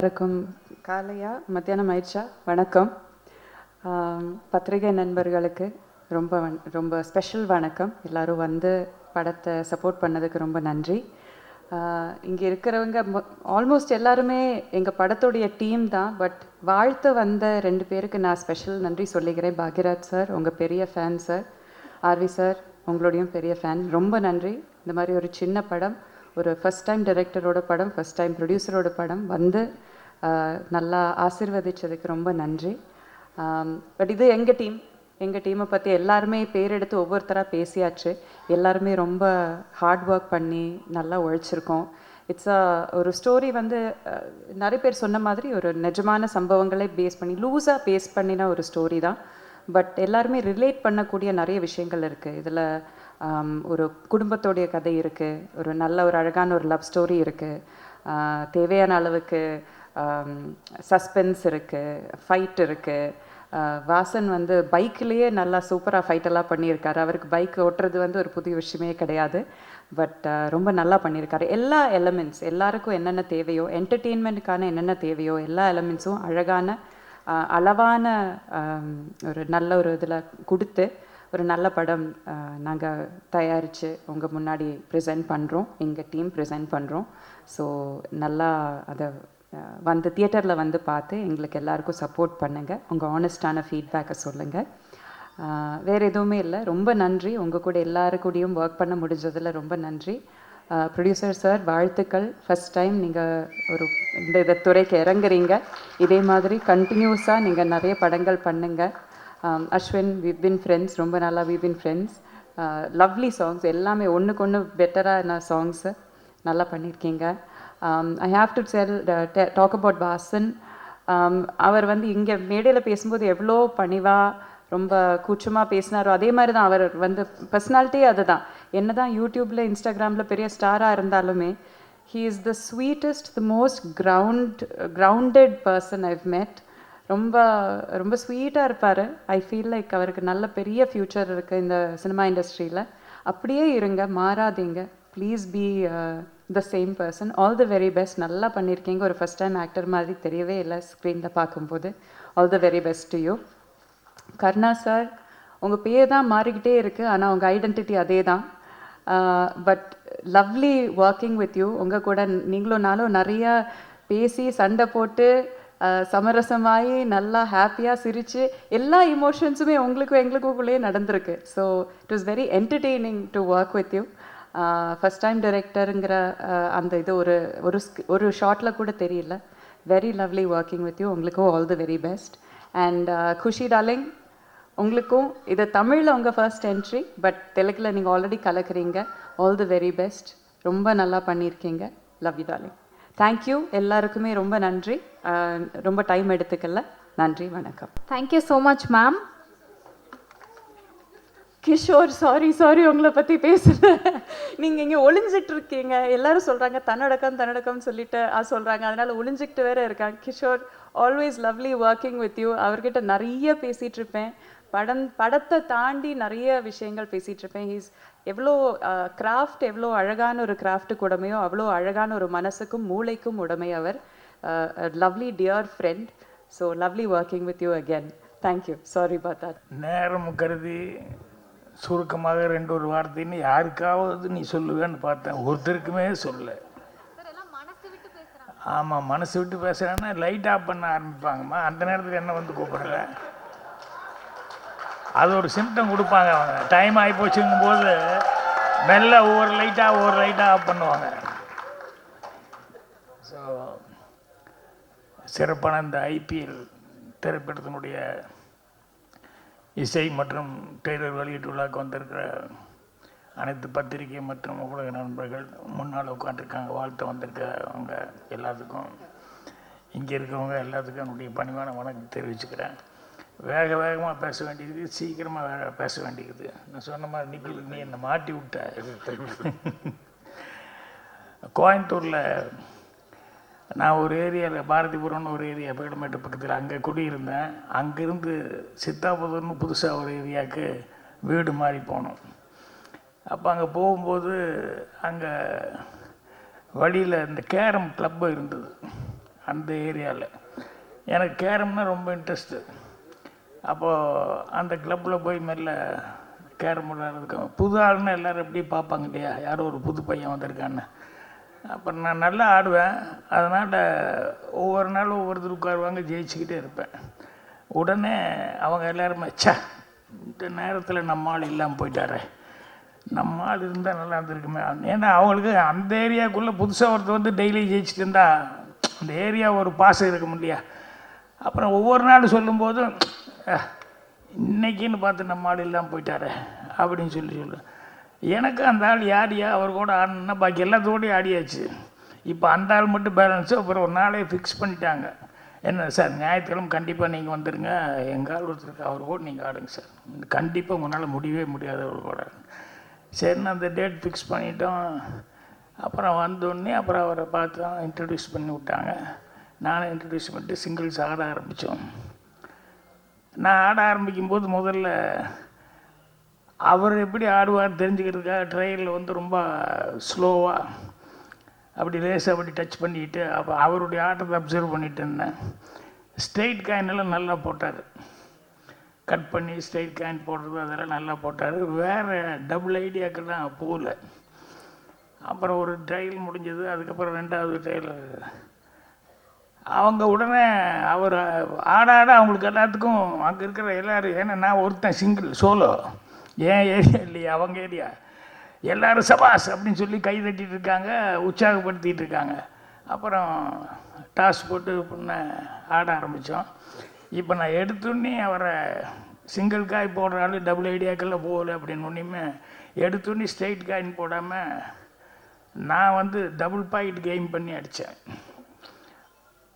இருக்கும் காலையா மத்தியானம் ஆயிடுச்சா? வணக்கம். பத்திரிகை நண்பர்களுக்கு ரொம்ப ஸ்பெஷல் வணக்கம். எல்லோரும் வந்து படத்தை சப்போர்ட் பண்ணதுக்கு ரொம்ப நன்றி. இங்கே இருக்கிறவங்க ஆல்மோஸ்ட் எல்லாருமே எங்கள் படத்துடைய டீம் தான். பட் வாழ்த்து வந்த 2 பேருக்கு நான் ஸ்பெஷல் நன்றி சொல்லிக்கிறேன். பாக்யராஜ் சார் உங்கள் பெரிய ஃபேன் சார், ஆர்வி சார் உங்களுடையும் பெரிய ஃபேன். ரொம்ப நன்றி. இந்த மாதிரி ஒரு சின்ன படம், ஒரு ஃபஸ்ட் டைம் டைரக்டரோட படம், ஃபஸ்ட் டைம் ப்ரொடியூசரோட படம் வந்து நல்லா ஆசீர்வதிச்சதுக்கு ரொம்ப நன்றி. பட் இது எங்கள் டீமை பற்றி எல்லாருமே பேர் எடுத்து ஒவ்வொருத்தராக பேசியாச்சு. எல்லாருமே ரொம்ப ஹார்ட் ஒர்க் பண்ணி நல்லா உழைச்சிருக்கோம். ஒரு ஸ்டோரி வந்து நிறைய பேர் சொன்ன மாதிரி ஒரு நிஜமான சம்பவங்களை லூஸாக பேஸ் பண்ணின ஒரு ஸ்டோரி தான். பட் எல்லாருமே ரிலேட் பண்ணக்கூடிய நிறைய விஷயங்கள் இருக்குது இதில். ஒரு குடும்பத்தோடைய கதை இருக்குது, ஒரு அழகான ஒரு லவ் ஸ்டோரி இருக்குது, தேவையான அளவுக்கு சஸ்பென்ஸ் இருக்குது, ஃபைட் இருக்குது. வாசன் வந்து பைக்லேயே நல்லா சூப்பராக ஃபைட்டெல்லாம் பண்ணியிருக்காரு. அவருக்கு பைக் ஓட்டுறது வந்து ஒரு புதிய விஷயமே கிடையாது. பட் ரொம்ப நல்லா பண்ணியிருக்காரு. எல்லா எலமெண்ட்ஸ் எல்லாருக்கும் என்னென்ன தேவையோ, என்டர்டெயின்மெண்ட்டுக்கான என்னென்ன தேவையோ எல்லா எலமெண்ட்ஸும் அழகான அளவான ஒரு நல்ல ஒரு இதில் கொடுத்து ஒரு நல்ல படம் நாங்கள் தயாரித்து உங்கள் முன்னாடி ப்ரெசென்ட் பண்ணுறோம். எங்கள் டீம் ப்ரெசென்ட் பண்ணுறோம். ஸோ நல்லா அதை வந்து தியேட்டரில் வந்து பார்த்து எங்களுக்கு எல்லாருக்கும் சப்போர்ட் பண்ணுங்கள். உங்கள் ஆனஸ்டான ஃபீட்பேக்கை சொல்லுங்கள். வேறு எதுவுமே இல்லை. ரொம்ப நன்றி. உங்கள் கூட எல்லாருக்கூடையும் ஒர்க் பண்ண முடிஞ்சதில் ரொம்ப நன்றி. ப்ரொடியூசர் சார் வாழ்த்துக்கள். ஃபஸ்ட் டைம் நீங்கள் இந்த துறைக்கு இறங்குறீங்க. இதே மாதிரி கண்டினியூஸாக நீங்கள் நிறைய படங்கள் பண்ணுங்கள். அஸ்வின், we've been friends, ரொம்ப நாளாக we've been friends. Lovely songs எல்லாமே ஒன்றுக்கு ஒன்று பெட்டரான சாங்ஸு நல்லா பண்ணியிருக்கீங்க. I have to talk about Vasan. அவர் வந்து இங்கே மேடையில் பேசும்போது எவ்வளோ பணிவாக ரொம்ப கூச்சமாக பேசினாரோ அதே மாதிரி தான் அவர் வந்து பர்சனாலிட்டியே அது தான். என்ன தான் யூடியூப்பில் இன்ஸ்டாகிராமில் பெரிய ஸ்டாராக இருந்தாலுமே he is the sweetest, the most grounded person I've met. ரொம்ப ரொம்ப ஸ்வீட்டாக இருப்பார். ஐ ஃபீல் லைக் அவருக்கு நல்ல பெரிய ஃப்யூச்சர் இருக்குது இந்த சினிமா இண்டஸ்ட்ரியில். அப்படியே இருங்க, மாறாதீங்க. Please be the same person. All the very best. நல்லா பண்ணியிருக்கீங்க. ஒரு ஃபஸ்ட் டைம் ஆக்டர் மாதிரி தெரியவே இல்லை ஸ்க்ரீனில் பார்க்கும்போது. All the very best to you. Karna sir, உங்கள் பேர் தான் மாறிக்கிட்டே இருக்குது, ஆனால் உங்கள் ஐடென்டிட்டி அதே தான். But lovely working with you. உங்கள் கூட நீங்களும் நானும் நிறையா பேசி சண்டை போட்டு சமரசமாகி நல்லா ஹாப்பியாக சிரித்து எல்லா இமோஷன்ஸுமே உங்களுக்கும் எங்களுக்குள்ளேயே நடந்திருக்கு. So it was very entertaining to work with you. First time டைரக்டருங்கிற அந்த இது ஒரு ஷார்ட்டில் கூட தெரியல. Very lovely working with you. உங்களுக்கும் all the very best. And Khushi darling, உங்களுக்கும் இது தமிழில் உங்கள் ஃபர்ஸ்ட் என்ட்ரி, பட் தெலுங்கில் நீங்கள் ஆல்ரெடி கலக்குறீங்க. All the very best. ரொம்ப நல்லா பண்ணியிருக்கீங்க. Love you darling. தேங்க்யூ. எல்லாருக்குமே ரொம்ப நன்றி. ரொம்ப டைம் எடுத்துக்கல. நன்றி, வணக்கம். Thank you so much ma'am. Kishore, sorry உங்களை பற்றி பேசல. நீங்கள் இங்கே ஒளிஞ்சிட்டு இருக்கீங்க. எல்லாரும் சொல்கிறாங்க தன்னடக்கம் சொல்லிட்டு சொல்கிறாங்க. அதனால் ஒளிஞ்சிக்கிட்டு வேற இருக்காங்க. Kishore, always lovely working with you. அவர்கிட்ட நிறைய பேசிகிட்டு இருப்பேன். படத்தை தாண்டி நிறைய விஷயங்கள் பேசிகிட்டு இருப்பேன். எவ்வளோ கிராஃப்ட், எவ்வளோ அழகான ஒரு கிராஃப்ட்டுக்கு உடமையோ அவ்வளோ அழகான ஒரு மனசுக்கும் மூளைக்கும் உடமை அவர். Lovely dear friend. So lovely working with you again. Thank you. Sorry about that. நேரம் கருதி சுருக்கமாக 2 வார்த்தைன்னு யாருக்காவது நீ சொல்லுவேன்னு பார்த்தேன். ஒருத்தருக்குமே சொல்ல. ஆமாம், மனசு விட்டு பேசுகிறேன்னா லைட் ஆஃப் பண்ண ஆரம்பிப்பாங்கம்மா. அந்த நேரத்துக்கு என்ன வந்து கூப்பிடல, அது ஒரு சிம்டம் கொடுப்பாங்க அவங்க. டைம் ஆகி போச்சுங்கும் போது மெல்ல ஒவ்வொரு லைட்டாக ஆஃப் பண்ணுவாங்க. ஸோ சிறப்பான இந்த ஐபிஎல் திரைப்படத்தினுடைய இசை மற்றும் ட்ரெய்லர் வெளியீட்டு விழாவுக்கு வந்திருக்கிற அனைத்து பத்திரிகை மற்றும் ஊடக நண்பர்கள், முன்னால் உட்காந்துருக்காங்க, வாழ்த்து வந்திருக்க அவங்க எல்லாத்துக்கும், இங்கே இருக்கிறவங்க எல்லாத்துக்கும் என்னுடைய பணிவான வணக்கம் தெரிவிச்சுக்கிறேன். வேகமாக பேச வேண்டியது, சீக்கிரமாக பேச வேண்டியது. நான் சொன்ன மாதிரி நிக்கில், நீ என்னை மாட்டி விட்ட. கோயம்புத்தூரில் நான் ஒரு ஏரியாவில், பாரதிபுரம்னு ஒரு ஏரியா, பேடமேட்டு பக்கத்தில், அங்கே குடியிருந்தேன். அங்கேருந்து சித்தாபுரம்னு புதுசாக ஒரு ஏரியாவுக்கு வீடு மாறி போனோம். அப்போ அங்கே போகும்போது அங்கே வழியில் இந்த கேரம் கிளப்பு இருந்தது. அந்த ஏரியாவில். எனக்கு கேரம்னா ரொம்ப இன்ட்ரெஸ்ட்டு. அப்போது அந்த கிளப்பில் போய் மெல்ல கேரம் விளையாடுறதுக்கு புது ஆளுன்னு எல்லோரும் எப்படி பார்ப்பாங்க இல்லையா, யாரோ ஒரு புது பையன் வந்திருக்கான்னு. அப்புறம் நான் நல்லா ஆடுவேன். அதனால் ஒவ்வொரு நாளும் ஒவ்வொருத்தர் உட்காருவாங்க, ஜெயிச்சுக்கிட்டே இருப்பேன். உடனே அவங்க எல்லாருமே இந்த நேரத்தில் நம்ம ஆள் இல்லாமல் போயிட்டாரே, நம்ம ஆள் இருந்தால் நல்லா இருந்திருக்குமே. ஏன்னா அவங்களுக்கு அந்த ஏரியாவுக்குள்ளே புதுசாக ஒருத்தர் வந்து டெய்லி ஜெயிச்சுட்டு இருந்தால் அந்த ஏரியா ஒரு பாசம் இருக்க முடியா. அப்புறம் ஒவ்வொரு நாள் சொல்லும்போதும் இன்னைக்குன்னு பார்த்து நம்ம ஆள் இல்லாமல் போயிட்டாரே அப்படின்னு சொல்லு. எனக்கு அந்த ஆள் யாரையா அவர் கூட ஆடணுன்னா பாக்கி எல்லாத்தோடையும் ஆடியாச்சு. இப்போ அந்த ஆள் மட்டும் பேலன்ஸு. அப்புறம் ஒரு நாளே ஃபிக்ஸ் பண்ணிட்டாங்க. என்ன சார், ஞாயிற்றுக்கிழமை கண்டிப்பாக நீங்கள் வந்துடுங்க, எங்கள் ஆள் ஒருத்தருக்கு அவர் கூட நீங்கள் ஆடுங்க சார், கண்டிப்பாக உங்களால் முடியவே முடியாது அவர் கூட. சரின்னு அந்த டேட் ஃபிக்ஸ் பண்ணிட்டோம். அப்புறம் வந்தோடனே அப்புறம் அவரை பார்த்தோம், இன்ட்ரடியூஸ் பண்ணி விட்டாங்க. நானும் இன்ட்ரடியூஸ் பண்ணிட்டு சிங்கிள்ஸ் ஆட ஆரம்பித்தோம். நான் ஆட ஆரம்பிக்கும்போது முதல்ல அவர் எப்படி ஆடுவார் தெரிஞ்சுக்கிறதுக்காக ட்ரையலில் வந்து ரொம்ப ஸ்லோவாக அப்படி லேசாக அப்படி டச் பண்ணிக்கிட்டு அப்போ அவருடைய ஆட்டத்தை அப்சர்வ் பண்ணிட்டு இருந்தேன். ஸ்ட்ரெயிட் காயினெல்லாம் நல்லா போட்டார், கட் பண்ணி ஸ்ட்ரெயிட் காயின் போடுறது அதெல்லாம் நல்லா போட்டார். வேறு டபுள் ஐடியாக்கெல்லாம் போகல. அப்புறம் ஒரு ட்ரையல் முடிஞ்சது. அதுக்கப்புறம் 2வது ட்ரையல் அவங்க உடனே அவர் ஆட அவங்களுக்கு எல்லாத்துக்கும் அங்கே இருக்கிற எல்லோரும், ஏன்னா நான் ஒருத்தன் சிங்கிள் சோலோ, ஏன் ஏரியா இல்லையா அவங்க ஏரியா, எல்லோரும் சபாஸ் அப்படின்னு சொல்லி கை தட்டிகிட்டு இருக்காங்க, உற்சாகப்படுத்திகிட்டு இருக்காங்க. அப்புறம் டாஸ் போட்டு பொண்ணை ஆட ஆரம்பித்தோம். இப்போ நான் எடுத்தோன்னே அவரை சிங்கிள் காய் போடுற ஆள் டபுள் ஐடியாக்கெல்லாம் போகலை அப்படின்னு ஒன்றுமே எடுத்தோன்னே ஸ்ட்ரெயிட் காயின் போடாமல் நான் வந்து டபுள் பாயிண்ட் கெயின் பண்ணி அடித்தேன்.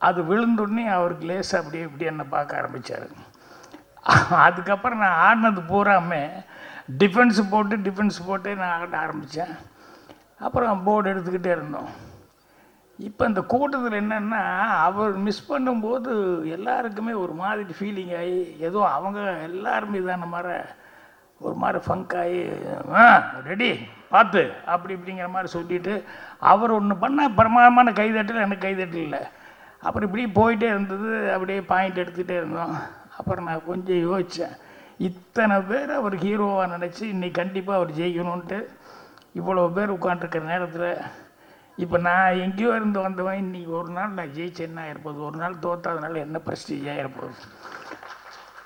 அது விழுந்தோடனே அவருக்கு லேசாக அப்படியே இப்படி என்னை பார்க்க ஆரம்பித்தார். அதுக்கப்புறம் நான் ஆடினது பூராமே டிஃபென்ஸ் போட்டு நான் ஆட ஆரம்பித்தேன். அப்புறம் போர்டு எடுத்துக்கிட்டே இருந்தோம். இப்போ இந்த கூட்டத்தில் என்னென்னா, அவர் மிஸ் பண்ணும்போது எல்லாருக்குமே ஒரு மாதிரி ஃபீலிங் ஆகி, ஏதோ அவங்க எல்லாருமே இதான மாதிரி ஒரு மாதிரி ஃபங்க் ஆகி ரெடி பார்த்து அப்படி இப்படிங்கிற மாதிரி சொல்லிவிட்டு அவர் ஒன்று பண்ணால் பிரமாதமான கைதட்டல், எனக்கு கைதட்டல் இல்லை. அப்புறம் இப்படி போயிட்டே இருந்தது. அப்படியே பாயிண்ட் எடுத்துகிட்டே இருந்தோம். அப்புறம் நான் கொஞ்சம் யோசித்தேன், இத்தனை பேர் அவர் ஹீரோவாக நினச்சி இன்றைக்கி கண்டிப்பாக அவர் ஜெயிக்கணுன்ட்டு இவ்வளோ பேர் உட்காந்துருக்கிற நேரத்தில் இப்போ நான் எங்கேயோ இருந்து வந்தவன் இன்றைக்கி ஒரு நாள் நான் ஜெயிச்சேன்னா ஆகிருப்போது, ஒரு நாள் தோற்றாதனால என்ன ப்ரெஸ்டீஜ் ஆகிருப்போது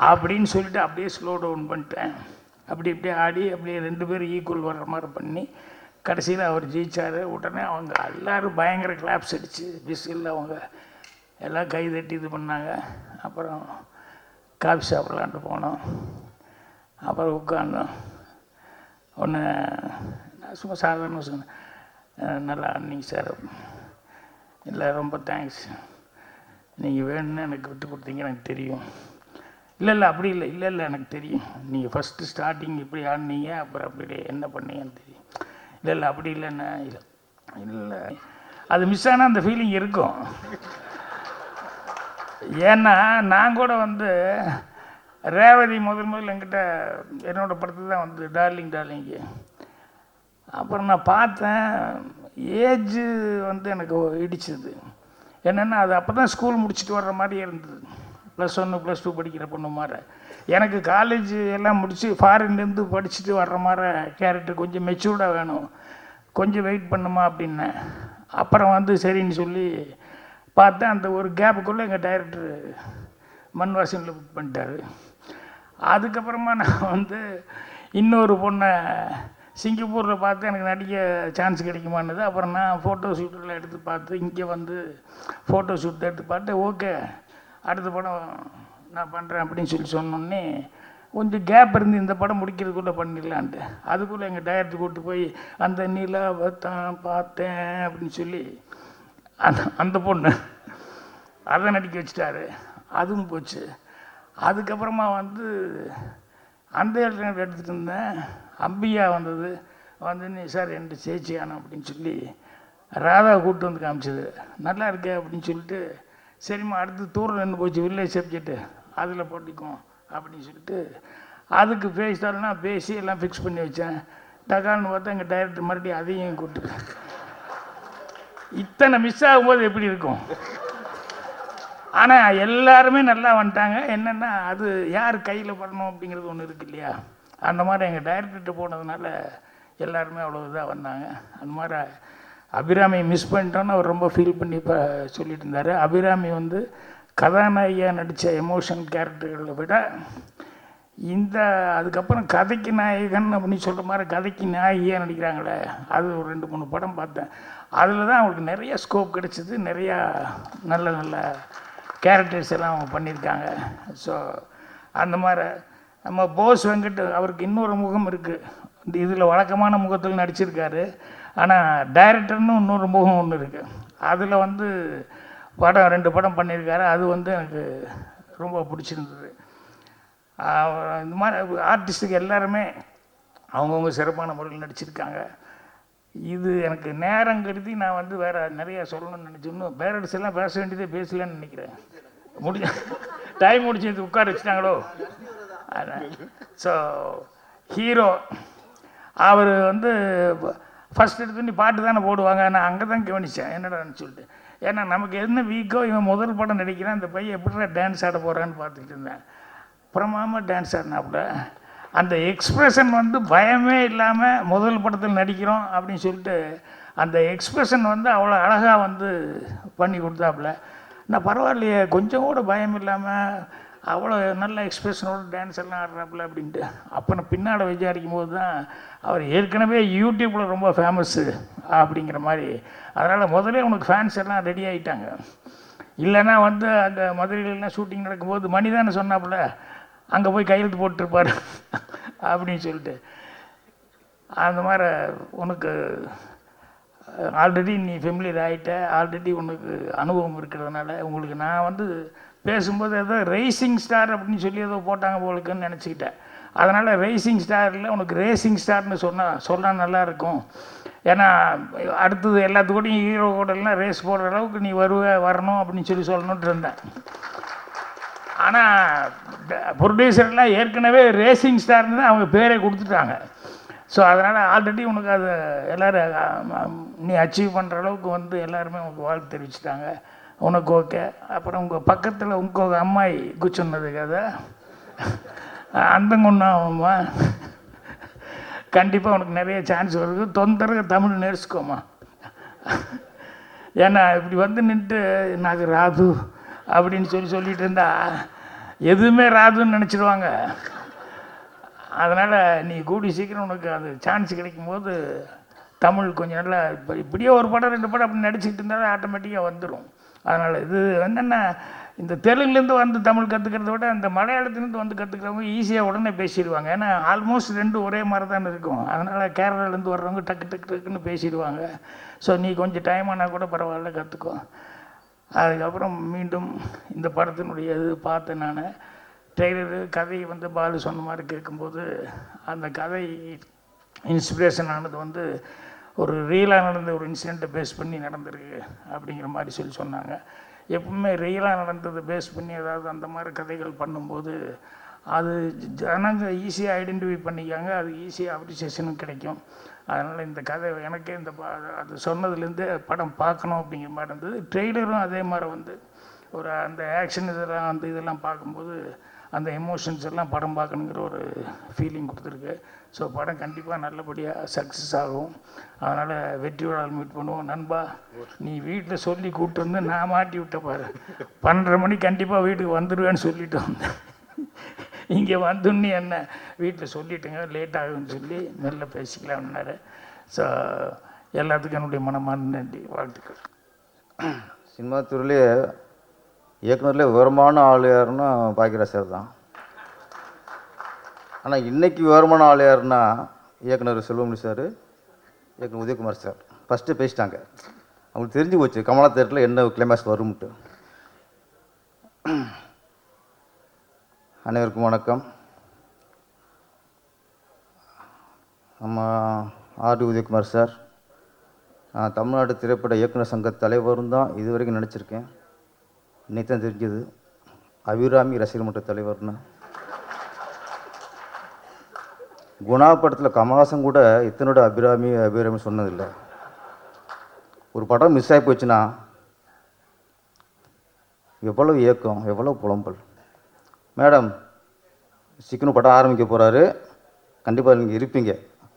அப்படின்னு சொல்லிட்டு அப்படியே ஸ்லோ டவுன் பண்ணிட்டேன். அப்படி இப்படியே ஆடி அப்படியே 2 பேரும் ஈக்குவல் வர்ற மாதிரி பண்ணி கடைசியில் அவர் ஜெயித்தார். உடனே அவங்க எல்லோரும் பயங்கர கிளாப்ஸ் அடித்து விசில் அவங்க எல்லாம் கை தட்டி இது பண்ணாங்க. அப்புறம் காஃபி சாப்பிட்லான்ட்டு போனோம். அப்புறம் உட்காந்தோம். ஒன்று நான் சும்மா சாதாரண சொன்னேன், நல்லா ஆடினீங்க சார், இல்லை ரொம்ப தேங்க்ஸ், நீங்கள் வேணும்னு எனக்கு விட்டு கொடுத்தீங்க, எனக்கு தெரியும். இல்லை அப்படி இல்லை எனக்கு தெரியும், நீங்கள் ஃபஸ்ட்டு ஸ்டார்டிங் இப்படி ஆடினீங்க, அப்புறம் அப்படி என்ன பண்ணீங்கன்னு தெரியும். இல்லை அப்படி இல்லைண்ணா, இல்லை அது மிஸ் ஆனால் அந்த ஃபீலிங் இருக்கும். ஏன்னா நான் கூட வந்து ரேவதி முதல்ல என்கிட்ட என்னோடய படத்து தான் வந்து டார்லிங்கு. அப்புறம் நான் பார்த்தேன், ஏஜ் வந்து எனக்கு இடிச்சுது. என்னென்னா அது அப்போ தான் ஸ்கூல் முடிச்சுட்டு வர்ற மாதிரி இருந்தது, +1 +2 படிக்கிற பொண்ணு மாதிரி. எனக்கு காலேஜ் எல்லாம் முடித்து ஃபாரின்லேருந்து படிச்சுட்டு வர்ற மாதிரி கேரக்டர் கொஞ்சம் மெச்சூர்டாக வேணும், கொஞ்சம் வெயிட் பண்ணுமா அப்படின்னேன். அப்புறம் வந்து சரின்னு சொல்லி பார்த்தேன். அந்த ஒரு கேப்புக்குள்ளே எங்கள் டைரக்டர் மண்வாசனில் புக் பண்ணிட்டார். அதுக்கப்புறமா நான் வந்து இன்னொரு பொண்ணை சிங்கப்பூரில் பார்த்து எனக்கு நடிக்க சான்ஸ் கிடைக்குமானது. அப்புறம் நான் ஃபோட்டோ ஷூட்டெல்லாம் எடுத்து பார்த்து இங்கே வந்து ஃபோட்டோ ஷூட் எடுத்து பார்த்து ஓகே அடுத்த படம் நான் பண்ணுறேன் அப்படின்னு சொல்லி சொன்னோன்னே கொஞ்சம் கேப் இருந்து இந்த படம் முடிக்கிறதுக்குள்ளே பண்ணிடலான்ட்டு அதுக்குள்ளே எங்கள் டைரக்டர் கூப்பிட்டு போய் அந்த நிலாவை தான் பார்த்தேன் அப்படின்னு சொல்லி அந்த பொண்ணு அதை நடிக்க வச்சுட்டாரு. அதுவும் போச்சு. அதுக்கப்புறமா வந்து அந்த இடத்துல எடுத்துகிட்டு இருந்தேன். அம்பியா வந்தது, வந்து சார் என்கிட்ட சேச்சியானோ அப்படின்னு சொல்லி ராதா கூப்பிட்டு வந்து காமிச்சது. நல்லா இருக்கே அப்படின்னு சொல்லிட்டு, சரிம்மா அடுத்து தூரம் நின்று போச்சு வில்லேஜ் சப்ஜெக்ட்டு, அதில் போட்டிக்கும் அப்படின்னு சொல்லிட்டு அதுக்கு பேசிட்டாலும்னா பேசி எல்லாம் ஃபிக்ஸ் பண்ணி வச்சேன். டகால்னு பார்த்தா எங்கள் டைரக்டர் மறுபடியும் அதையும் கூப்பிட்டு இத்தனை மிஸ் ஆகும்போது எப்படி இருக்கும்? ஆனால் எல்லாருமே நல்லா வந்துட்டாங்க. என்னென்னா அது யார் கையில் வரணும் அப்படிங்கிறது ஒன்று இருக்கு இல்லையா, அந்த மாதிரி எங்கள் டைரக்டர்கிட்ட போனதுனால எல்லாருமே அவ்வளோ இதாக வந்தாங்க. அந்த மாதிரி அபிராமி மிஸ் பண்ணிட்டோன்னு அவர் ரொம்ப ஃபீல் பண்ணி இப்போ சொல்லிட்டு இருந்தார். அபிராமி வந்து கதாநாயகியாக நடித்த எமோஷன் கேரக்டர்களை விட இந்த அதுக்கப்புறம் கதைக்கு நாயகன் அப்படின்னு சொல்கிற மாதிரி கதைக்கு நாயகியாக நடிக்கிறாங்களே, அது ஒரு 2-3 படம் பார்த்தேன். அதில் தான் அவங்களுக்கு நிறைய ஸ்கோப் கிடச்சிது. நிறையா நல்ல நல்ல கேரக்டர்ஸ் எல்லாம் அவங்க பண்ணியிருக்காங்க. ஸோ அந்த மாதிரி நம்ம போஸ் வெங்கட் அவருக்கு இன்னொரு முகம் இருக்குது. இந்த இதில் வழக்கமான முகத்தில் நடிச்சிருக்காரு. ஆனால் டைரக்டர்னு இன்னொரு முகம் ஒன்று இருக்குது. அதில் வந்து படம் 2 படம் பண்ணியிருக்காரு. அது வந்து எனக்கு ரொம்ப பிடிச்சிருந்தது. இந்த மாதிரி ஆர்டிஸ்ட்டுக்கு எல்லாருமே அவங்கவுங்க சிறப்பான முறையில் நடிச்சிருக்காங்க. இது எனக்கு நேரம் கருதி நான் வந்து வேறு நிறையா சொல்லணும்னு நினச்சி, இன்னும் பேரண்ட்ஸ் எல்லாம் பேச வேண்டியதே பேசலன்னு நினைக்கிறேன். டைம் முடிச்சு உட்கார வச்சுட்டாங்களோ. அதான். ஸோ ஹீரோ அவர் வந்து ஃபஸ்ட் எடுத்து பாட்டு தானே போடுவாங்க. நான் அங்கே தான் கவனித்தேன் என்னடான்னு சொல்லிட்டு. ஏன்னா நமக்கு என்ன வீக்கோ இவன் முதல் படம் நடிக்கிறான், இந்த பையன் எப்படிடா டான்ஸ் ஆட போகிறான்னு பார்த்துக்கிட்டு இருந்தேன். அப்புறமாம டான்ஸ் ஆடினாப்புல அந்த எக்ஸ்ப்ரெஷன் வந்து பயமே இல்லாமல் முதல் படத்தில் நடிக்கிறோம் அப்படின்னு சொல்லிட்டு அந்த எக்ஸ்ப்ரெஷன் வந்து அவ்வளோ அழகாக வந்து பண்ணி கொடுத்தாப்புல. நான் பரவாயில்லையே, கொஞ்சம் கூட பயம் இல்லாமல் அவ்வளோ நல்ல எக்ஸ்ப்ரெஷனோட டான்ஸ் எல்லாம் ஆடுறாப்புல அப்படின்ட்டு. அப்போ நான் பின்னாடி விசாரிக்கும் போது தான் அவர் ஏற்கனவே யூடியூப்பில் ரொம்ப ஃபேமஸ்ஸு அப்படிங்கிற மாதிரி. அதனால் முதலே உனக்கு ஃபேன்ஸ் எல்லாம் ரெடி ஆகிட்டாங்க. இல்லைன்னா வந்து அந்த மதுரையிலலாம் ஷூட்டிங் நடக்கும்போது மணி தானே சொன்னாப்புல அங்கே போய் கையெழுத்து போட்டுருப்பார் அப்படின்னு சொல்லிட்டு. அந்த மாதிரி உனக்கு ஆல்ரெடி நீ ஃபெமிலியர் ஆகிட்ட, ஆல்ரெடி உனக்கு அனுபவம் இருக்கிறதுனால உங்களுக்கு நான் வந்து பேசும்போது ஏதோ ரேசிங் ஸ்டார் அப்படின்னு சொல்லி ஏதோ போட்டாங்க போலுக்குன்னு நினச்சிக்கிட்டேன். அதனால் ரேசிங் ஸ்டாரில் உனக்கு ரேசிங் ஸ்டார்னு சொன்னால் நல்லாயிருக்கும். ஏன்னா அடுத்தது எல்லாத்துக்கூடையும் ஹீரோ கூடலாம் ரேஸ் போடுற அளவுக்கு நீ வரணும் அப்படின்னு சொல்லணுன்ட்டு இருந்தேன். ஆனால் ப்ரொடியூசர்லாம் ஏற்கனவே ரேசிங் ஸ்டார்னு தான் அவங்க பேரே கொடுத்துட்டாங்க. ஸோ அதனால் ஆல்ரெடி உனக்கு அது எல்லோரும் நீ அச்சீவ் பண்ணுற அளவுக்கு வந்து எல்லாருமே உனக்கு வாழ்த்து தெரிவிச்சிட்டாங்க. உனக்கு ஓகே. அப்புறம் உங்கள் பக்கத்தில் உங்கள் அம்மாய் குச்சொன்னது கதை அந்தங்கொன்னாமா கண்டிப்பாக உனக்கு நிறைய சான்ஸ் வருது. தொந்தரவு தமிழ் நேர்ச்சுக்கோமா. ஏன்னா இப்படி வந்து நின்று நாங்கள் ராது அப்படின்னு சொல்லிட்டு இருந்தா எதுவுமே ராதுன்னு நினச்சிடுவாங்க. அதனால் நீ கூடி சீக்கிரம் உனக்கு அது சான்ஸ் கிடைக்கும்போது தமிழ் கொஞ்சம் நல்லா இப்படியே ஒரு படம் 2 படம் அப்படி நடிச்சுக்கிட்டு இருந்தாலும் ஆட்டோமேட்டிக்காக வந்துடும். அதனால் இது என்னென்னா இந்த தெலுங்குலேருந்து வந்து தமிழ் கற்றுக்கிறத விட இந்த மலையாளத்துலேருந்து வந்து கற்றுக்கிறவங்க ஈஸியாக உடனே பேசிடுவாங்க. ஏன்னா ஆல்மோஸ்ட் 2 ஒரே மாதிரி தான் இருக்கும். அதனால் கேரளாலேருந்து வர்றவங்க டக்குன்னு பேசிடுவாங்க. ஸோ நீ கொஞ்சம் டைம் ஆனால் கூட பரவாயில்ல, கற்றுக்கோ. அதுக்கப்புறம் மீண்டும் இந்த படத்தினுடைய இது பார்த்தேன் நான். ட்ரெய்லரு கதை வந்து பாலு சொன்ன மாதிரி கேட்கும்போது அந்த கதை இன்ஸ்பிரேஷன் ஆனது வந்து ஒரு ரியலாக நடந்த ஒரு இன்சிடெண்ட்டை பேஸ் பண்ணி நடந்திருக்கு அப்படிங்கிற மாதிரி சொன்னாங்க. எப்பவுமே ரியலாக நடந்ததை பேஸ் பண்ணி ஏதாவது அந்த மாதிரி கதைகள் பண்ணும்போது அது ஜனங்க ஈஸியாக ஐடென்டிஃபை பண்ணிக்காங்க, அது ஈஸியாக அப்ரிசியேஷனும் கிடைக்கும். அதனால் இந்த கதை எனக்கே இந்த அது சொன்னதுலேருந்து படம் பார்க்கணும் அப்படிங்கிற மாதிரி இருந்தது. ட்ரெய்லரும் அதே மாதிரி வந்து ஒரு அந்த ஆக்ஷன் இதெல்லாம் வந்து இதெல்லாம் பார்க்கும்போது அந்த எமோஷன்ஸ் எல்லாம் படம் பார்க்கணுங்கிற ஒரு ஃபீலிங் கொடுத்துருக்கு. ஸோ படம் கண்டிப்பாக நல்லபடியாக சக்ஸஸ் ஆகும். அதனால் வெற்றி விழாவில் மீட் பண்ணுவோம். நண்பா, நீ வீட்டில் சொல்லி கூப்பிட்டு வந்து நான் மாட்டி விட்ட பாரு. 12:30 மணிக்கு கண்டிப்பாக வீட்டுக்கு வந்துடுவேன்னு சொல்லிட்டு வந்தேன். இங்கே வந்துன்னு என்ன வீட்டில் சொல்லிட்டுங்க லேட் ஆகுன்னு சொல்லி மெல்ல பேசிக்கலாம்னாரு. ஸோ எல்லாத்துக்கும் என்னுடைய மனமான நன்றி, வாழ்த்துக்கள். சினிமா துறையிலே இயக்குனர்லேயே விவரமான ஆள் யாருன்னா பாக்கியராஜ் சார் தான். ஆனால் இன்றைக்கி விவரமான ஆள் யாருன்னா இயக்குனர் செல்வமணி சார், இயக்குனர் உதயகுமார் சார். ஃபஸ்ட்டு பேசிட்டாங்க, அவங்களுக்கு தெரிஞ்சு போச்சு கமலா தேட்டரில் என்ன கிளைமேக்ஸ் வரும்ட்டு. அனைவருக்கும் வணக்கம். நம்ம ஆர் டி உதயகுமார் சார், நான் தமிழ்நாடு திரைப்பட இயக்குனர் சங்க தலைவரும் தான் இது வரைக்கும் நினச்சிருக்கேன். இன்னைக்கு தான் தெரிஞ்சது அபிராமி ரசிகர் மன்ற தலைவர்னு. குணா படத்தில் கமல்ஹாசன் கூட இத்தனோட அபிராமி சொன்னதில்லை. ஒரு படம் மிஸ் ஆகி போச்சுன்னா எவ்வளவு ஏக்கம், எவ்வளோ புலம்பல். மேடம் சீக்கிரம் படம் ஆரம்பிக்க போகிறாரு, கண்டிப்பாக நீங்கள் இருப்பீங்க.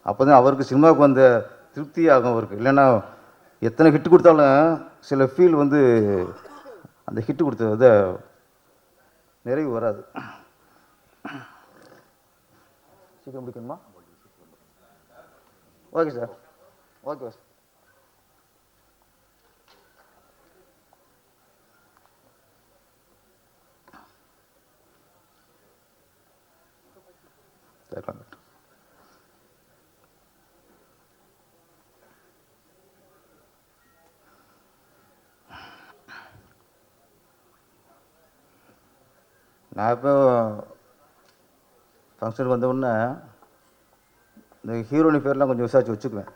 அப்போ தான் அவருக்கு சினிமாவுக்கு வந்த திருப்தி ஆகும் அவருக்கு. இல்லைன்னா எத்தனை ஹிட் கொடுத்தாலும் சில ஃபீல் வந்து அந்த ஹிட்டு கொடுத்தத நிறைவு வராது. சீக்கிரம் முடிக்கணுமா? Okay sir, okay sir. நான் இப்போ ஃபங்க்ஷனுக்கு வந்தவுடனே இந்த ஹீரோனி பேர்லாம் கொஞ்சம் விசாரித்து வச்சுக்குவேன்.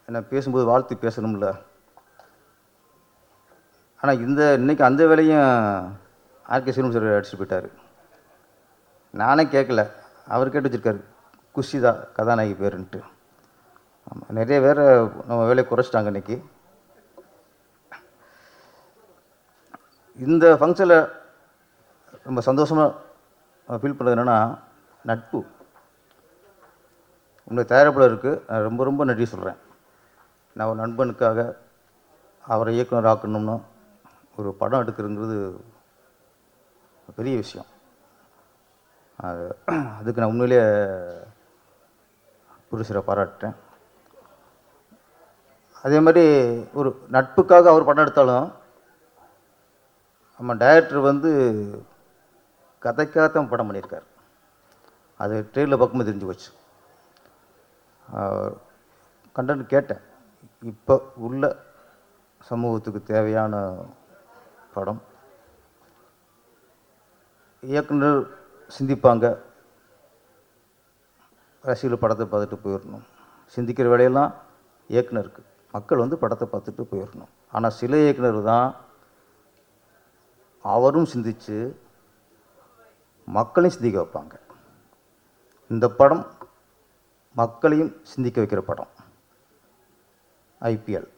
ஏன்னா பேசும்போது வாழ்த்து பேசணும்ல. ஆனால் இன்னைக்கு அந்த வேலையும் ஆர்கே சீனிவாசன் சார் அடிச்சுட்டு போயிட்டார். நானே கேட்கல, அவர் கேட்டு வச்சுருக்காரு குஷிதா கதாநாயகி பேருன்ட்டு. ஆமாம், நிறைய பேர் நம்ம வேலையை குறைச்சிட்டாங்க இன்றைக்கி. இந்த ஃபங்க்ஷனில் ரொம்ப சந்தோஷமாக ஃபீல் பண்ணுறது என்னென்னா நட்பு. உங்களுடைய தயாரிப்பாளருக்கு நான் ரொம்ப ரொம்ப நன்றி சொல்கிறேன். நான் ஒரு நண்பனுக்காக அவரை இயக்குனர் ஆக்கணும்னா ஒரு படம் எடுக்கிறதுங்கிறது பெரிய விஷயம். அதுக்கு நான் உண்மையிலேயே புருஷரை பாராட்டுறேன். அதே மாதிரி ஒரு நட்புக்காக அவர் படம் எடுத்தாலும் நம்ம டைரக்டர் வந்து கதைக்காகத்தான் படம் பண்ணியிருக்கார். அது ட்ரெயிலில் பார்க்கும்போது தெரிஞ்சு போச்சு. கண்டென்ட் கேட்டேன். இப்போ உள்ள சமூகத்துக்கு தேவையான படம். இயக்குனர் சிந்திப்பாங்க, ரசிகர்கள் படத்தை பார்த்துட்டு போயிடணும். சிந்திக்கிற வேலையெல்லாம் இயக்குனருக்கு, மக்கள் வந்து படத்தை பார்த்துட்டு போயிடணும். ஆனால் சில இயக்குனர் தான் அவரும் சிந்தித்து மக்களையும் சிந்திக்க வைப்பாங்க. இந்த படம் மக்களையும் சிந்திக்க வைக்கிற படம். ஐபிஎல்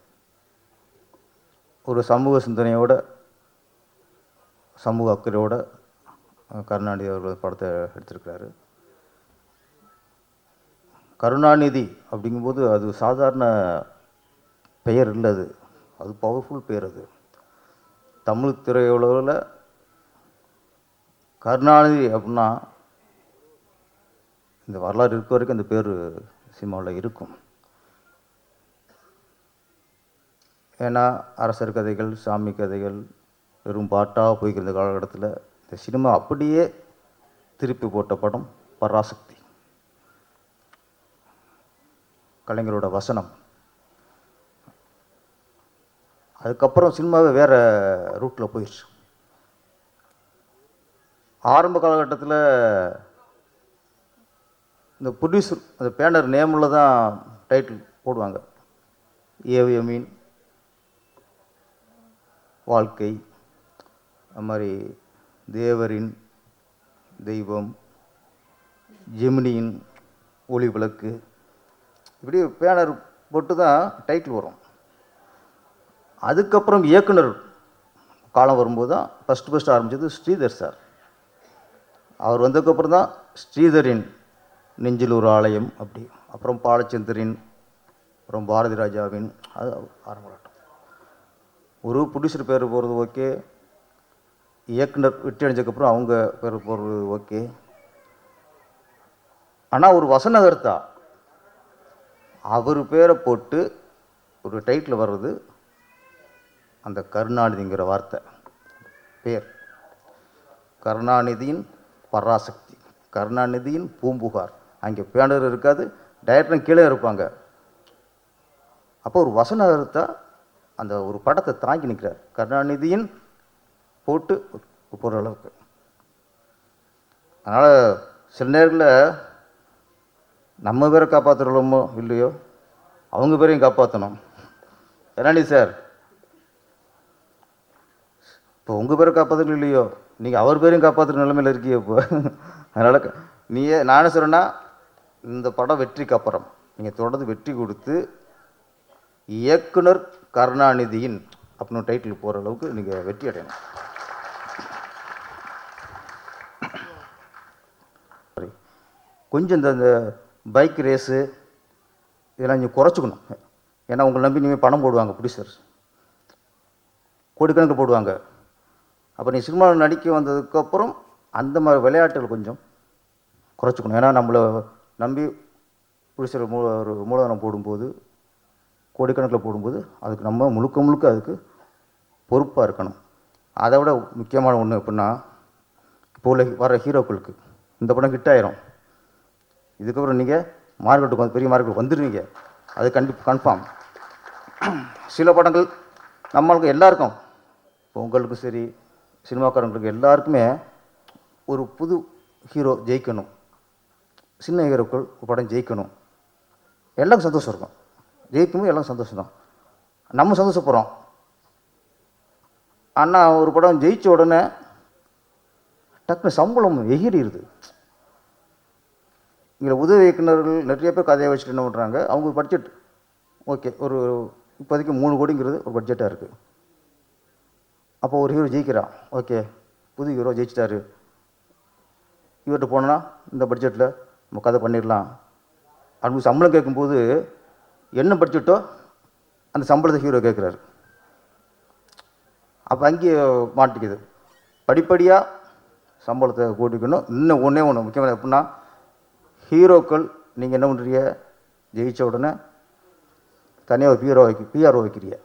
ஒரு சமூக சிந்தனையோட, சமூக அக்கறையோட கருணாநிதி அவர்கள் படத்தை எடுத்திருக்கிறாரு. கருணாநிதி அப்படிங்கும்போது அது சாதாரண பெயர் இல்லை, அது பவர்ஃபுல் பெயர். அது தமிழ் திரையுலகில் கருணாநிதி அப்படின்னா இந்த வரலாறு இருக்க வரைக்கும் அந்த பேர் சினிமாவில் இருக்கும். ஏன்னா அரசர் கதைகள், சாமி கதைகள் வெறும் பாட்டாக போய்க்கிற காலகட்டத்தில் இந்த சினிமா அப்படியே திருப்பி போட்ட படம் பராசக்தி. கலைஞரோட வசனம். அதுக்கப்புறம் சினிமாவே வேறு ரூட்டில் போயிடுச்சு. ஆரம்ப காலகட்டத்தில் இந்த ப்ரொடியூசர் அந்த பேனர் நேமில் தான் டைட்டில் போடுவாங்க. ஏவிஎம்மின் வாழ்க்கை, அது மாதிரி தேவரின் தெய்வம், ஜெமினியின் ஒளி விளக்கு, இப்படி பேனர் போட்டு தான் டைட்டில் வரும். அதுக்கப்புறம் இயக்குனர் காலம் வரும்போது தான் ஃபஸ்ட்டு ஆரம்பித்தது ஸ்ரீதர் சார். அவர் வந்ததுக்கப்புறம் தான் ஸ்ரீதரின் நெஞ்சில் ஒரு ஆலயம், அப்படி அப்புறம் பாலச்சந்தரின், அப்புறம் பாரதி ராஜாவின், அது ஆரம்பம். ஒரு ப்ரொடியூசர் பேர் போகிறது ஓகே, இயக்குனர் வெற்றி அடைஞ்சதுக்கப்புறம் அவங்க பேர் போகிறது ஓகே. ஆனால் ஒரு வசனகர்த்தா அவர் பேரை போட்டு ஒரு டைட்டில் வர்றது அந்த கருணாநிதிங்கிற வார்த்தை பேர். கருணாநிதியின் பராசக்தி, கருணாநிதியின் பூம்புகார். அங்கே பேனர் இருக்காது, டைரக்டரும் கீழே இருப்பாங்க. அப்போ ஒரு வசனகர்த்தா அந்த ஒரு படத்தை தாங்கி நிற்கிறார். கருணாநிதியின் போட்டு போகிற அளவுக்கு. அதனால் சில நேரங்களில் நம்ம பேரை காப்பாற்றுறோமோ இல்லையோ, அவங்க பேரையும் காப்பாற்றணும். கருணாநிதி சார், இப்போ உங்கள் பேரை காப்பாற்றுறது இல்லையோ, நீங்கள் அவர் பேரையும் காப்பாற்றுற நிலைமையில் இருக்கீங்க இப்போ. அதனால் நானே சொல்கிறேன்னா, இந்த படம் வெற்றிக்கு அப்புறம் நீங்கள் தொடர்ந்து வெற்றி கொடுத்து இயக்குனர் கருணாநிதியின் அப்படின்னு டைட்டில் போகிற அளவுக்கு நீங்கள் வெற்றி அடையணும். கொஞ்சம் இந்த பைக் ரேஸு இதெல்லாம் கொஞ்சம் குறைச்சிக்கணும். ஏன்னா உங்களை நம்பி நீங்கள் பணம் போடுவாங்க ப்ரொடியூசர், கோடிக்கணக்கில் போடுவாங்க. அப்போ நீ சினிமாவில் நடிக்க வந்ததுக்கப்புறம் அந்த மாதிரி விளையாட்டுகள் கொஞ்சம் குறைச்சிக்கணும். ஏன்னா நம்மளை நம்பி ப்ரொடியூசர் ஒரு மூலதனம் போடும்போது, கோடிக்கணக்கில் போடும்போது அதுக்கு நம்ம முழுக்க முழுக்க அதுக்கு பொறுப்பாக இருக்கணும். அதை விட முக்கியமான ஒன்று எப்படின்னா, இப்போ உள்ள வர ஹீரோக்களுக்கு இந்த படம் ஹிட் ஆயிரும், இதுக்கப்புறம் நீங்கள் மார்க்கெட்டுக்கு வந்து பெரிய மார்க்கெட்டுக்கு வந்துடுவீங்க, அது கன்ஃபார்ம். சில படங்கள் நம்மளுக்கு எல்லாருக்கும், இப்போ உங்களுக்கும் சரி சினிமாக்காரங்களுக்கு எல்லாருக்குமே ஒரு புது ஹீரோ ஜெயிக்கணும், சின்ன ஹீரோக்கள் ஒரு படம் ஜெயிக்கணும், எல்லாருக்கும் சந்தோஷம் இருக்கும். ஜெயிக்கும்போது எல்லாம் சந்தோஷம் தான், நம்ம சந்தோஷப்படுறோம். ஆனால் ஒரு படம் ஜெயித்த உடனே டக்குனு சம்பளம் எகிரிடுது. இங்கே உதவி இயக்குநர்கள் நிறைய பேர் கதையை வச்சுட்டு என்ன பண்ணுறாங்க, அவங்க பட்ஜெட் ஓகே, ஒரு இப்போதைக்கு 3 கோடிங்கிறது ஒரு பட்ஜெட்டாக இருக்குது. அப்போ ஒரு ஹீரோ ஜெயிக்கிறான், ஓகே புது ஹீரோ ஜெயிச்சிட்டாரு, இவர்கிட்ட போனோன்னா இந்த பட்ஜெட்டில் நம்ம கதை பண்ணிடலாம் அப்படின்னு சம்பளம் கேட்கும்போது என்ன பட்ஜெட்டோ அந்த சம்பளத்தை ஹீரோ கேட்குறாரு. அப்போ அங்கேயே மாட்டிக்குது. படிப்படியாக சம்பளத்தை கூட்டிக்கணும். இன்னும் ஒன்றே ஒன்று முக்கியமான எப்படின்னா, ஹீரோக்கள் நீங்கள் என்ன பண்ணுறீங்க, ஜெயித்த உடனே தனியாக ஒரு பிஆர்ஓ வைக்கிறீங்க,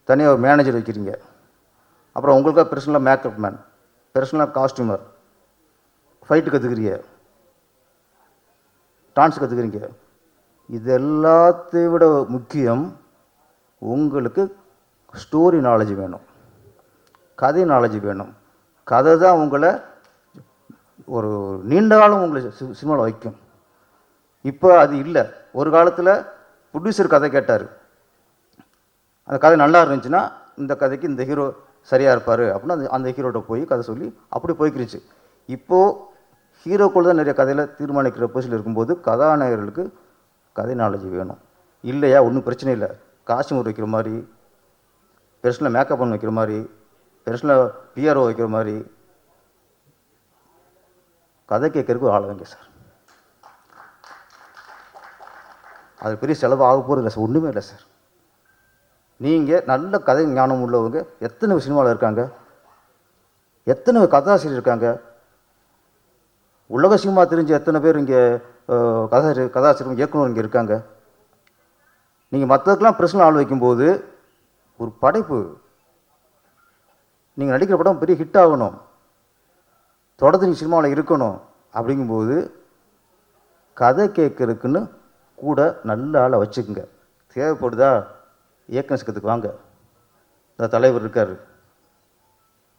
தனியாக ஒரு மேனேஜர் வைக்கிறீங்க, அப்புறம் உங்களுக்காக பர்சனலாக மேக்கப் மேன், பர்சனலாக காஸ்டியூமர், ஃபைட்டு கற்றுக்கிறீங்க, டான்ஸ் கற்றுக்கிறீங்க. இது எல்லாத்தையும் விட முக்கியம் உங்களுக்கு ஸ்டோரி நாலேஜ் வேணும், கதை நாலேஜ் வேணும். கதை தான் உங்களை ஒரு நீண்ட காலம் உங்களை சினிமாவில் வைக்கும். இப்போ அது இல்லை. ஒரு காலத்தில் ப்ரொடியூசர் கதை கேட்டார், அந்த கதை நல்லா இருந்துச்சுன்னா இந்த கதைக்கு இந்த ஹீரோ சரியாக இருப்பார் அப்படின்னா அந்த ஹீரோட்ட போய் கதை சொல்லி அப்படி போய்க்கிருச்சு. இப்போது ஹீரோக்குள்ள தான் நிறைய கதையில் தீர்மானிக்கிற பொசிஷன் இருக்கும்போது கதாநாயகர்களுக்கு கதை நாலேஜ் வேணும். இல்லையா ஒன்றும் பிரச்சனை இல்லை, காஸ்டியூமர் வைக்கிற மாதிரி, பெர்சனலாக மேக்கப் பண்ண வைக்கிற மாதிரி, பெர்சனலாக பிஆர்ஓ வைக்கிற மாதிரி கதை கேட்கறதுக்கு ஒரு ஆள் வைங்க சார். அது பெரிய செலவு ஆக போகிறது இல்லை சார், ஒன்றுமே இல்லை சார். நீங்கள் நல்ல கதை ஞானம் உள்ளவங்க எத்தனை சினிமாவில் இருக்காங்க, எத்தனை கதாசிரியர் இருக்காங்க, உலக சினிமா தெரிஞ்ச எத்தனை பேர் இங்கே கதாசிரியர் இயக்குனர் இங்கே இருக்காங்க. நீங்கள் மற்றதுக்கெல்லாம் பிரச்சனை ஆள் வைக்கும்போது ஒரு படைப்பு, நீங்கள் நடிக்கிற படம் பெரிய ஹிட் ஆகணும், தொடர்ந்து நீங்கள் சினிமாவில் இருக்கணும். அப்படிங்கும்போது கதை கேட்கறதுக்குன்னு கூட நல்ல ஆளை வச்சுக்கோங்க. தேவைப்படுதா இயக்குனர் சங்கத்துக்கு வாங்க, இந்த தலைவர் இருக்கார்,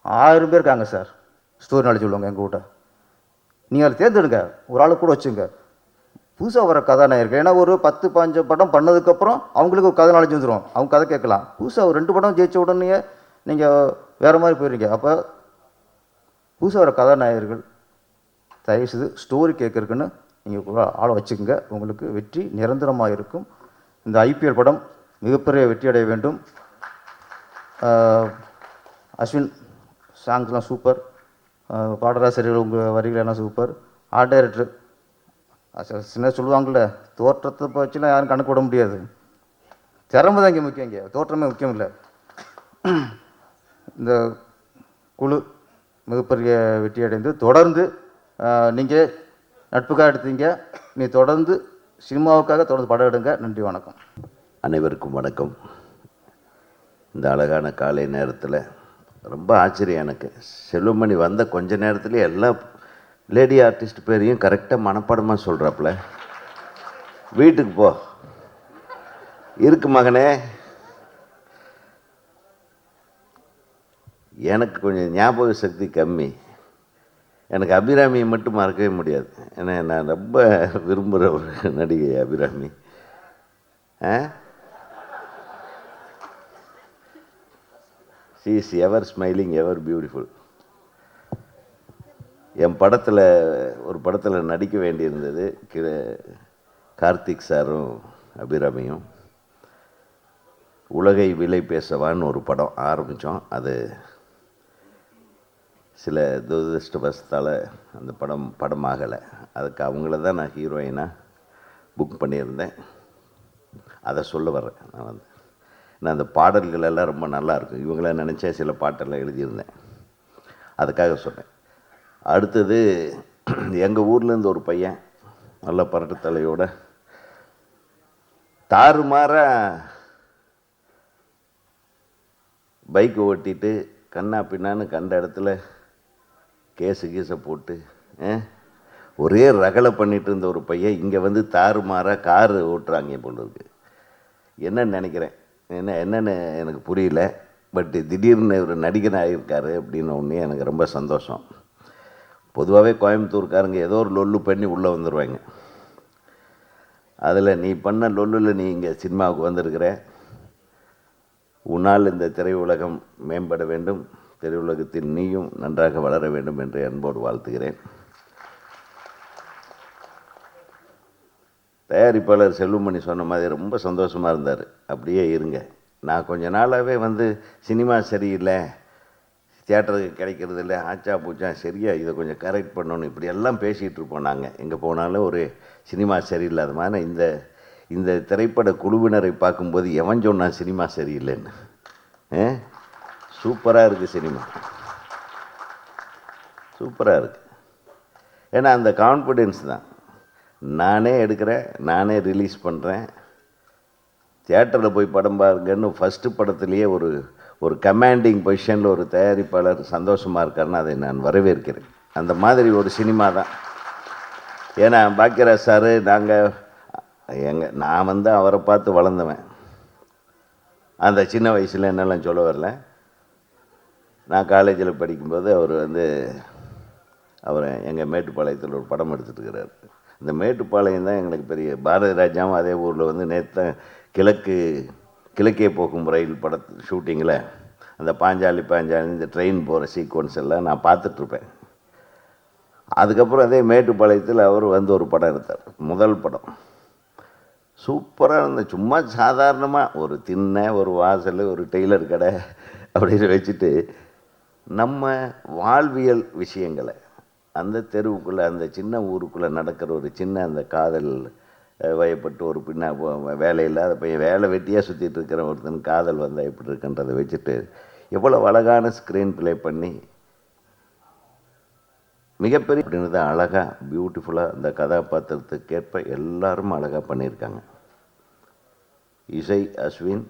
1000 பேர் இருக்காங்க சார் ஸ்டோரி நாலேஜ் உள்ளவங்க எங்கள் கூட. நீங்கள் அதை தேர்ந்தெடுங்க, ஒரு ஆளை கூட வச்சுங்க. புதுசாக வர கதாநாயகர்கள், ஏன்னா ஒரு 10-15 படம் பண்ணதுக்கப்புறம் அவங்களுக்கு ஒரு கதை நாலேஜ் வந்துடும், அவங்க கதை கேட்கலாம். புதுசாக ஒரு 2 படம் ஜெயித்த உடனே நீங்கள் வேறு மாதிரி போயிடுறீங்க. அப்போ புதுசாக வர கதாநாயகர்கள் தயவுசெய்து ஸ்டோரி கேட்குறதுக்குன்னு நீங்கள் ஆளை வச்சுக்கோங்க, உங்களுக்கு வெற்றி நிரந்தரமாக இருக்கும். இந்த ஐபிஎல் படம் மிகப்பெரிய வெற்றி அடைய வேண்டும். அஸ்வின் சாங்ஸ்லாம் சூப்பர், பாடலாசிரியர்கள் உங்கள் வரிகளெல்லாம் சூப்பர், ஆர்ட் டைரக்டர் சின்ன சொல்லுவாங்கள்ல, தோற்றத்தை வச்சுலாம் யாரும் கணக்கு விட முடியாது, திறமை தான் இங்கே முக்கியம், இங்கே தோற்றமே முக்கியம் இல்லை. இந்த குழு மிகப்பெரிய வெற்றி அடைந்து தொடர்ந்து நீங்கள் நட்புக்காக எடுத்தீங்க, நீ தொடர்ந்து சினிமாவுக்காக தொடர்ந்து படம் எடுங்க. நன்றி, வணக்கம். அனைவருக்கும் வணக்கம். இந்த அழகான காலை நேரத்தில் ரொம்ப ஆச்சரியம் எனக்கு. செல்வமணி வந்த கொஞ்ச நேரத்துலேயே எல்லா லேடி ஆர்டிஸ்ட் பேரையும் கரெக்டாக மனப்பாடமாக சொல்கிறாப்புல. வீட்டுக்கு போ இருக்கு மகனே. எனக்கு கொஞ்சம் ஞாபக சக்தி கம்மி, எனக்கு அபிராமியை மட்டும் மறக்கவே முடியாது. ஏன்னா நான் ரொம்ப விரும்புகிற ஒரு நடிகை Abhirami. She is ever smiling, ever beautiful. என் படத்தில் ஒரு படத்தில் நடிக்க வேண்டியிருந்தது, கார்த்திக் சாரும் அபிராமியும். உலகை விலை பேசவான்னு ஒரு படம் ஆரம்பித்தோம். அது சில துரதிருஷ்டவசத்தால் அந்த படமாகலை. அதுக்கு அவங்கள தான் நான் ஹீரோயினாக புக் பண்ணியிருந்தேன். அதை சொல்ல வர்றேன். நான் அந்த பாடல்கள் எல்லாம் ரொம்ப நல்லாயிருக்கும். இவங்கள நினச்சா சில பாட்டெல்லாம் எழுதியிருந்தேன், அதுக்காக சொன்னேன். அடுத்தது எங்கள் ஊர்லேருந்து ஒரு பையன் நல்ல பரட்டு தலையோட தாறுமாறாக பைக் ஓட்டிட்டு கண்ணா பின்னான்னு கண்ட இடத்துல கீசை போட்டு ஒரே ரகலை பண்ணிட்டு இருந்த ஒரு பையன் இங்கே வந்து தாறுமாறாக காரு ஓட்டுறாங்க போல இருக்கு. என்னன்னு நினைக்கிறேன், என்னன்னு எனக்கு புரியல. பட் திடீர்னு ஒரு நடிகன் ஆகியிருக்காரு அப்படின்னு ஒன்றே எனக்கு ரொம்ப சந்தோஷம். பொதுவாகவே கோயம்புத்தூர்காரங்க ஏதோ ஒரு லொல்லு பண்ணி உள்ளே வந்துடுவாங்க. அதில் நீ பண்ண லொல்லில் நீ இங்கே சினிமாவுக்கு வந்திருக்கிற. உன்னால் இந்த திரையுலகம் மேம்பட வேண்டும், திரையுலகத்தில் நீயும் நன்றாக வளர வேண்டும் என்று அன்போடு வாழ்த்துகிறேன். தயாரிப்பாளர் செல்வமணி சொன்ன மாதிரி ரொம்ப சந்தோஷமாக இருந்தார். அப்படியே இருங்க. நான் கொஞ்ச நாளாகவே வந்து சினிமா சரியில்லை, தியேட்டருக்கு கிடைக்கிறது இல்லை, ஆச்சா பூச்சா சரியா இதை கொஞ்சம் கரெக்ட் பண்ணணும், இப்படி எல்லாம் பேசிகிட்டு இருப்போம். நாங்கள் எங்கே போனாலும் ஒரு சினிமா சரியில்லாத மாதிரி இந்த திரைப்பட குழுவினரை பார்க்கும்போது எவன் சொன்னான் சினிமா சரியில்லைன்னு? சூப்பராக இருக்குது சினிமா, சூப்பராக இருக்குது. ஏன்னா அந்த கான்ஃபிடென்ஸ் தான். நானே எடுக்கிறேன், நானே ரிலீஸ் பண்ணுறேன். தியேட்டரில் போய் படம் பாருங்கன்னு ஃபஸ்ட்டு படத்துலேயே ஒரு கமாண்டிங் பொசிஷனில் ஒரு தயாரிப்பாளர் சந்தோஷமாக இருக்காருன்னு அதை நான் வரவேற்கிறேன். அந்த மாதிரி ஒரு சினிமா தான். ஏன்னா பாக்கியராஜ் சார் நான் வந்து அவரை பார்த்து வளர்ந்தவன். அந்த சின்ன வயசில் என்னெல்லாம் சொல்ல வரல. நான் காலேஜில் படிக்கும்போது அவர் எங்கள் மேட்டுப்பாளையத்தில் ஒரு படம் எடுத்துகிட்டு இருக்கிறார். இந்த மேட்டுப்பாளையம் தான் எங்களுக்கு பெரிய பாரதி ராஜாவும் அதே ஊரில் வந்து நேற்று கிழக்கே போகும் ரயில் ஷூட்டிங்கில் அந்த பாஞ்சாலி இந்த ட்ரெயின் போகிற சீக்வன்ஸ் எல்லாம் நான் பார்த்துட்ருப்பேன். அதுக்கப்புறம் அதே மேட்டுப்பாளையத்தில் அவர் வந்து ஒரு படம் எடுத்தார், முதல் படம். சூப்பராக இருந்த. சும்மா சாதாரணமாக ஒரு ஒரு வாசல், ஒரு டெய்லர் கடை அப்படின்னு வச்சுட்டு நம்ம வாழ்வியல் விஷயங்களை அந்த தெருவுக்குள்ளே, அந்த சின்ன ஊருக்குள்ளே நடக்கிற ஒரு சின்ன அந்த காதல் வயப்பட்டு ஒரு வேலையில்லாத பையன் வேலை வெட்டியாக சுற்றிட்டு இருக்கிற ஒருத்தன் காதல் வந்தால் எப்படி இருக்குன்றதை வச்சுட்டு எவ்வளோ அழகான ஸ்க்ரீன் ப்ளே பண்ணி மிகப்பெரிய அப்படின்றத அழகாக பியூட்டிஃபுல்லாக அந்த கதாபாத்திரத்துக்கேற்ப எல்லாரும் அழகாக பண்ணியிருக்காங்க. இசை Ashwin,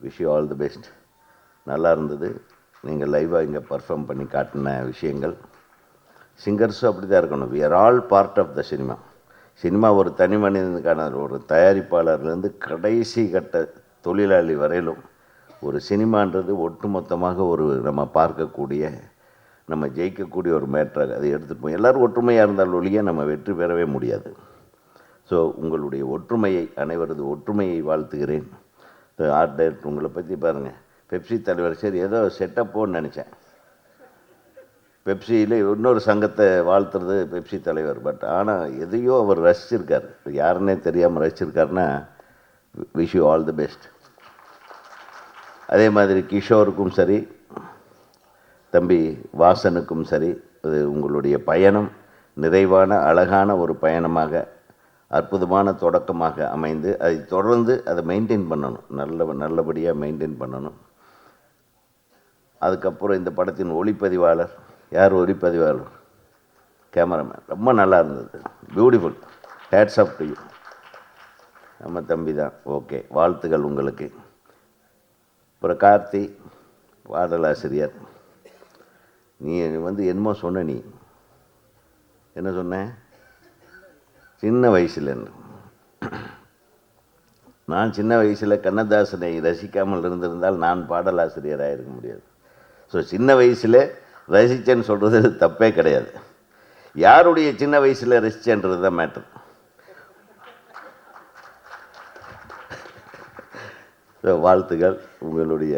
wish you all the best. நல்லா இருந்தது. நீங்கள் லைவாக இங்கே பர்ஃபார்ம் பண்ணி காட்டின விஷயங்கள். சிங்கர்ஸும் அப்படி தான் இருக்கணும். We are all part of the cinema. Cinema ஒரு தனி மனிதனுக்கான ஒரு தயாரிப்பாளர்லேருந்து கடைசி கட்ட தொழிலாளி வரையிலும் ஒரு சினிமான்றது ஒட்டுமொத்தமாக நம்ம பார்க்கக்கூடிய, நம்ம ஜெயிக்கக்கூடிய ஒரு மேட்டராக அதை எடுத்துகிட்டு போய் எல்லோரும் ஒற்றுமையாக இருந்தால் ஒழிய நம்ம வெற்றி பெறவே முடியாது. ஸோ உங்களுடைய ஒற்றுமையை, அனைவரது ஒற்றுமையை வாழ்த்துகிறேன். ஆர்ட் டைரக்டர் உங்களை பற்றி பாருங்கள். பெப்சி தலைவர் சரி ஏதோ செட்டப்போன்னு நினச்சேன். பெப்சியில் இன்னொரு சங்கத்தை வாழ்த்துறது பெப்சி தலைவர். பட் ஆனால் எதையோ அவர் ரசிச்சிருக்கார், யாருன்னே தெரியாமல் ரசிச்சிருக்காருன்னா wish you all the best. அதே மாதிரி கிஷோருக்கும் சரி, தம்பி வாசனுக்கும் சரி, அது உங்களுடைய பயணம் நிறைவான அழகான ஒரு பயணமாக, அற்புதமான தொடக்கமாக அமைந்து அதை தொடர்ந்து அதை மெயின்டைன் பண்ணணும், நல்லபடியாக மெயின்டைன் பண்ணணும். அதுக்கப்புறம் இந்த படத்தின் ஒளிப்பதிவாளர், யார் ஒளிப்பதிவாளர்? கேமராமேன். ரொம்ப நல்லா இருந்தது, beautiful. Hats off to you. நம்ம தம்பி தான். ஓகே, வாழ்த்துக்கள் உங்களுக்கு. அப்புறம் கார்த்தி, பாடலாசிரியர். நீ வந்து என்னமோ சொன்ன, நீ என்ன சொன்ன? சின்ன வயசில் நான் சின்ன வயசில் கண்ணதாசனை ரசிக்காமல் இருந்திருந்தால் நான் பாடலாசிரியராக இருக்க முடியாது. ஸோ சின்ன வயசில் ரசித்தேன்னு சொல்கிறது தப்பே கிடையாது. யாருடைய சின்ன வயசில் ரசித்தேன்றது தான் மேட்டர். ஸோ வாழ்த்துக்கள். உங்களுடைய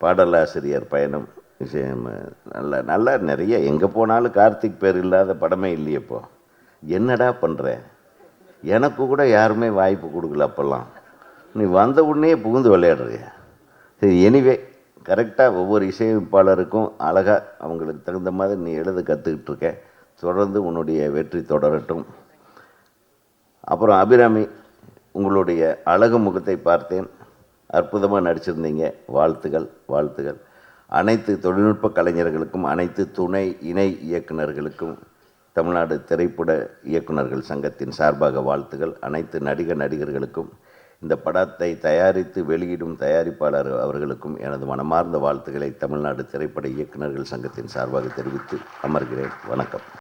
பாடலாசிரியர் பயணம் விஷயம் நல்லா நிறைய. எங்கே போனாலும் கார்த்திக் பேர் இல்லாத படமே இல்லையப்போ. என்னடா பண்ணுற? எனக்கு கூட யாருமே வாய்ப்பு கொடுக்கல அப்போல்லாம். நீ வந்த உடனே புகுந்து விளையாடுறிய. சரி, எனிவே கரெக்டாக ஒவ்வொரு இசையமைப்பாளருக்கும் அழகாக அவங்களுக்கு தகுந்த மாதிரி நீ எழுத கற்றுக்கிட்டு இருக்க. தொடர்ந்து உன்னுடைய வெற்றி தொடரட்டும். அப்புறம் அபிராமி, உங்களுடைய அழகு முகத்தை பார்த்தேன், அற்புதமாக நடிச்சிருந்தீங்க. வாழ்த்துகள், வாழ்த்துகள். அனைத்து தொழில்நுட்ப கலைஞர்களுக்கும், அனைத்து துணை இணை இயக்குநர்களுக்கும் தமிழ்நாடு திரைப்பட இயக்குநர்கள் சங்கத்தின் சார்பாக வாழ்த்துகள். அனைத்து நடிகர்களுக்கும், இந்த படத்தை தயாரித்து வெளியிடும் தயாரிப்பாளர் அவர்களுக்கும் எனது மனமார்ந்த வாழ்த்துக்களை தமிழ்நாடு திரைப்பட இயக்குநர்கள் சங்கத்தின் சார்பாக தெரிவித்து அமர்கிறேன். வணக்கம்.